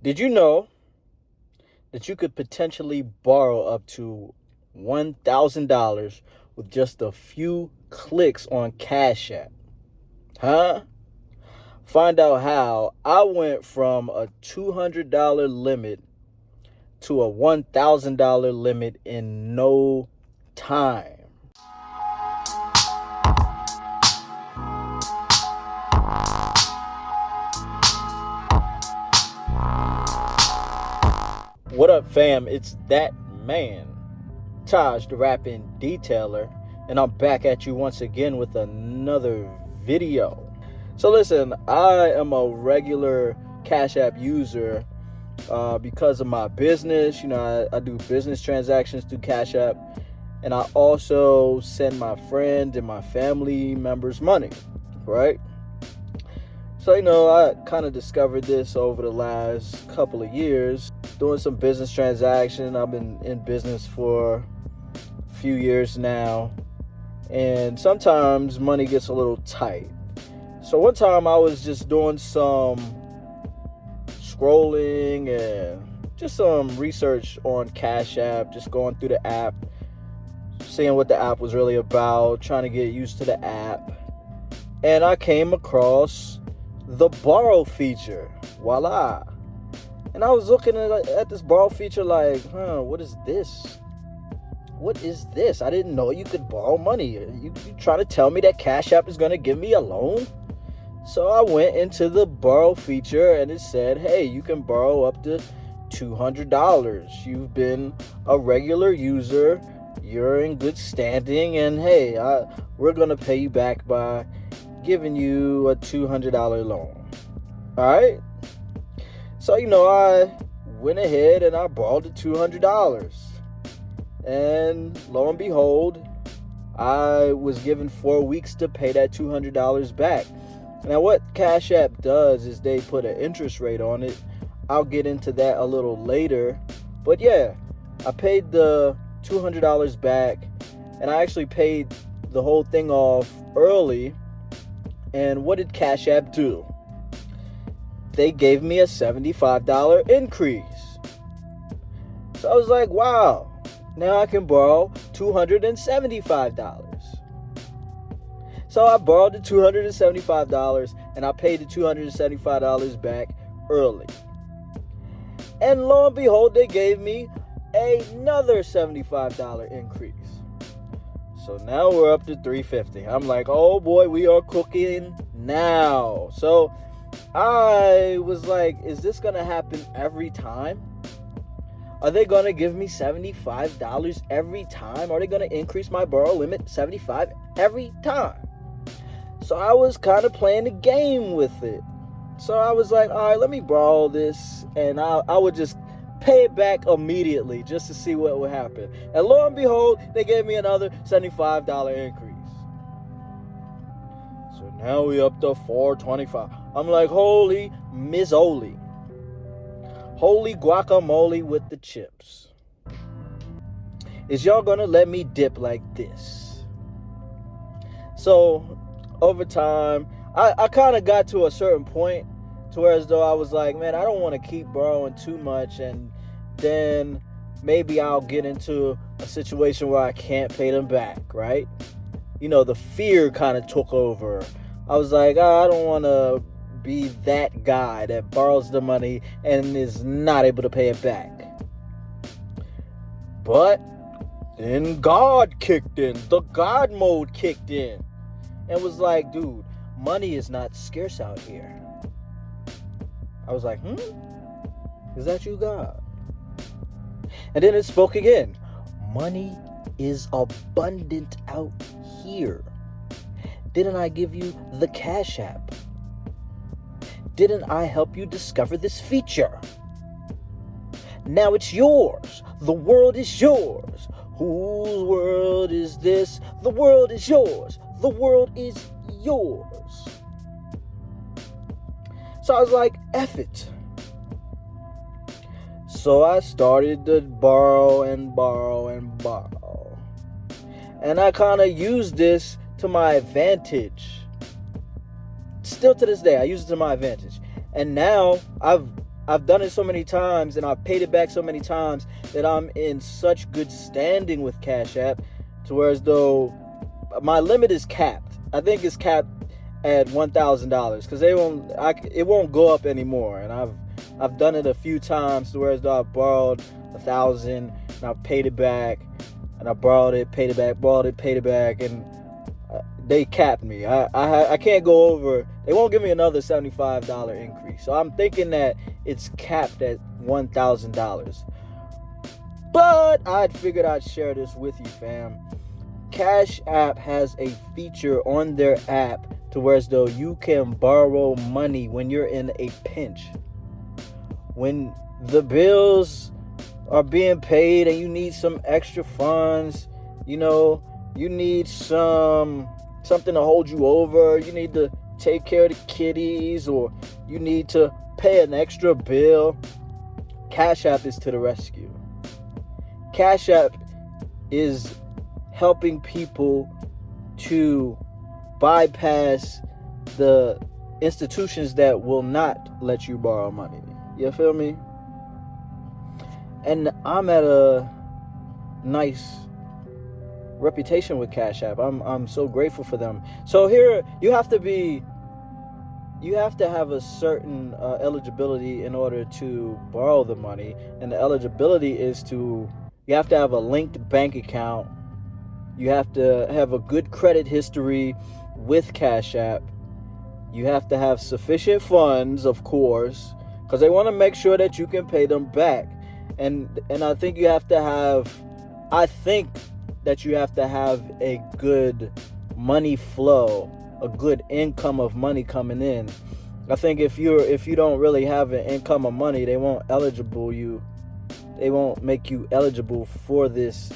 Did you know that you could potentially borrow up to $1,000 with just a few clicks on Cashapp? Huh? Find out how I went from a $200 limit to a $1,000 limit in no time. What up, fam? It's that man, Taj, the rapping detailer, and I'm back at you once again with another video. So listen, I am a regular Cash App user because of my business. I do business transactions through Cash App, and I also send my friend and my family members money, right? So, I kind of discovered this over the last couple of years, doing some business transaction. I've been in business for a few years now, and sometimes money gets a little tight. So one time I was just doing some scrolling and just some research on Cash App, just going through the app, seeing what the app was really about, trying to get used to the app. And I came across the borrow feature. Voila. And I was looking at this borrow feature like, what is this? What is this? I didn't know you could borrow money. You trying to tell me that Cash App is going to give me a loan? So I went into the borrow feature and it said, hey, you can borrow up to $200. You've been a regular user. You're in good standing. And hey, we're going to pay you back by giving you a $200 loan. All right. So, I went ahead and I borrowed the $200. And lo and behold, I was given 4 weeks to pay that $200 back. Now, what Cash App does is they put an interest rate on it. I'll get into that a little later. But yeah, I paid the $200 back, and I actually paid the whole thing off early. And what did Cash App do? They gave me a $75 increase. So I was like, wow, now I can borrow $275. So I borrowed the $275 and I paid the $275 back early. And lo and behold, they gave me another $75 increase. So now we're up to $350. I'm like, oh boy, we are cooking now. So I was like, is this going to happen every time? Are they going to give me $75 every time? Are they going to increase my borrow limit $75 every time? So I was kind of playing the game with it. So I was like, all right, let me borrow this, and I would just pay it back immediately just to see what would happen. And lo and behold, they gave me another $75 increase. So now we up to $425. I'm like, holy mizzoli. Holy guacamole with the chips. Is y'all gonna let me dip like this? So over time, I kind of got to a certain point to where as though I was like, man, I don't want to keep borrowing too much, and then maybe I'll get into a situation where I can't pay them back, right? The fear kind of took over. I was like, I don't want to be that guy that borrows the money and is not able to pay it back. But then God kicked in. The God mode kicked in. And was like, dude, money is not scarce out here. I was like, is that you, God? And then it spoke again. Money is abundant out here. Didn't I give you the Cash App? Didn't I help you discover this feature? Now it's yours. The world is yours. Whose world is this? The world is yours. The world is yours. So I was like, F it. So I started to borrow and borrow and borrow. And I kind of used this to my advantage. Still to this day, I use it to my advantage. And now I've I've done it so many times and I've paid it back so many times that I'm in such good standing with Cash App, to where as though my limit is capped. I think it's capped at $1,000 because it won't go up anymore. And I've done it a few times to where as though I borrowed $1,000 and I've paid it back, and I borrowed it, paid it back, borrowed it, paid it back, and they capped me. I can't go over. They won't give me another $75 increase. So I'm thinking that it's capped at $1,000. But I figured I'd share this with you, fam. Cash App has a feature on their app to where as though you can borrow money when you're in a pinch. When the bills are being paid and you need some extra funds, you need something to hold you over, you need to take care of the kiddies, or you need to pay an extra bill, Cash App is to the rescue. Cash App is helping people to bypass the institutions that will not let you borrow money. You feel me? And I'm at a nice reputation with Cash App. I'm so grateful for them. So here you have to have a certain eligibility in order to borrow the money, and the eligibility is you have to have a linked bank account. You have to have a good credit history with Cash App. You have to have sufficient funds, of course, because they want to make sure that you can pay them back. And I think you have to have a good money flow, a good income of money coming in. I think if you don't really have an income of money, they won't make you eligible for this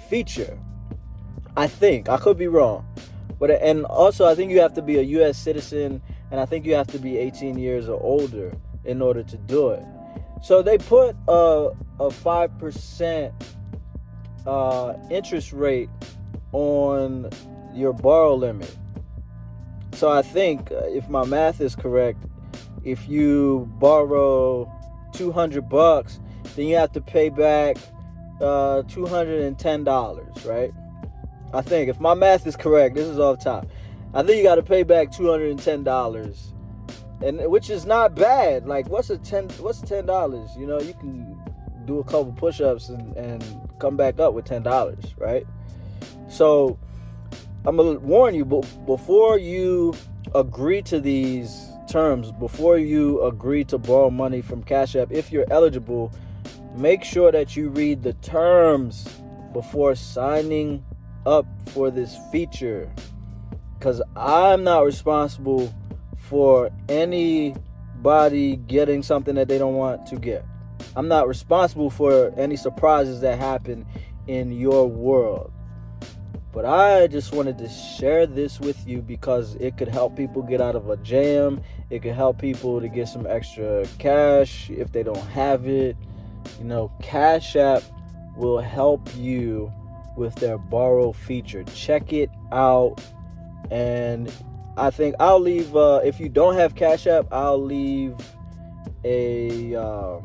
feature. I think. I could be wrong. And also I think you have to be a US citizen, and I think you have to be 18 years or older in order to do it. So they put a 5% interest rate on your borrow limit. So I think, if my math is correct, if you borrow $200, then you have to pay back $210, right? I think, if my math is correct, this is off top, I think you got to pay back $210, and which is not bad. Like, what's $10? You can do a couple push-ups and come back up with $10, right? So I'm gonna warn you, before you agree to these terms, before you agree to borrow money from Cash App, if you're eligible, make sure that you read the terms before signing up for this feature, because I'm not responsible for anybody getting something that they don't want to get. I'm not responsible for any surprises that happen in your world. But I just wanted to share this with you because it could help people get out of a jam. It could help people to get some extra cash if they don't have it. Cash App will help you with their borrow feature. Check it out. And I think I'll leave, if you don't have Cash App, I'll leave a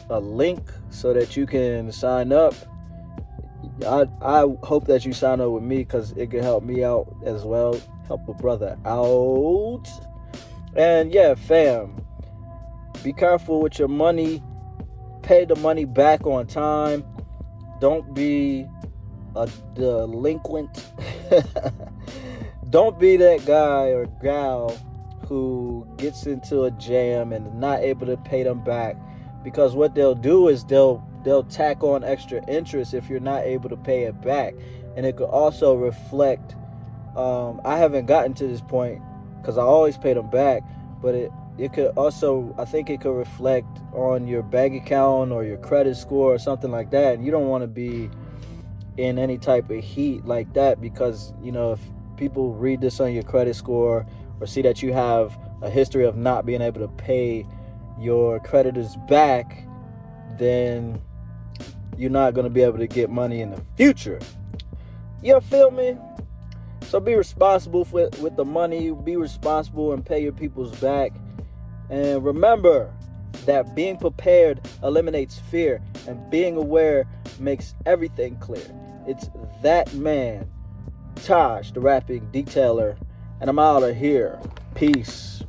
link so that you can sign up. I hope that you sign up with me because it can help me out as well, help a brother out. And yeah, fam, be careful with your money. Pay the money back on time. Don't be a delinquent. Don't be that guy or gal who gets into a jam and is not able to pay them back, because what they'll do is they'll tack on extra interest if you're not able to pay it back. And it could also reflect, I haven't gotten to this point because I always pay them back, but it could also, I think it could reflect on your bank account or your credit score or something like that. And you don't want to be in any type of heat like that, because if people read this on your credit score or see that you have a history of not being able to pay your creditors back, then you're not going to be able to get money in the future. You feel me? So be responsible with the money. Be responsible and pay your peoples back. And remember that being prepared eliminates fear, and being aware makes everything clear. It's that man, Taj, the rapping detailer, and I'm out of here. Peace.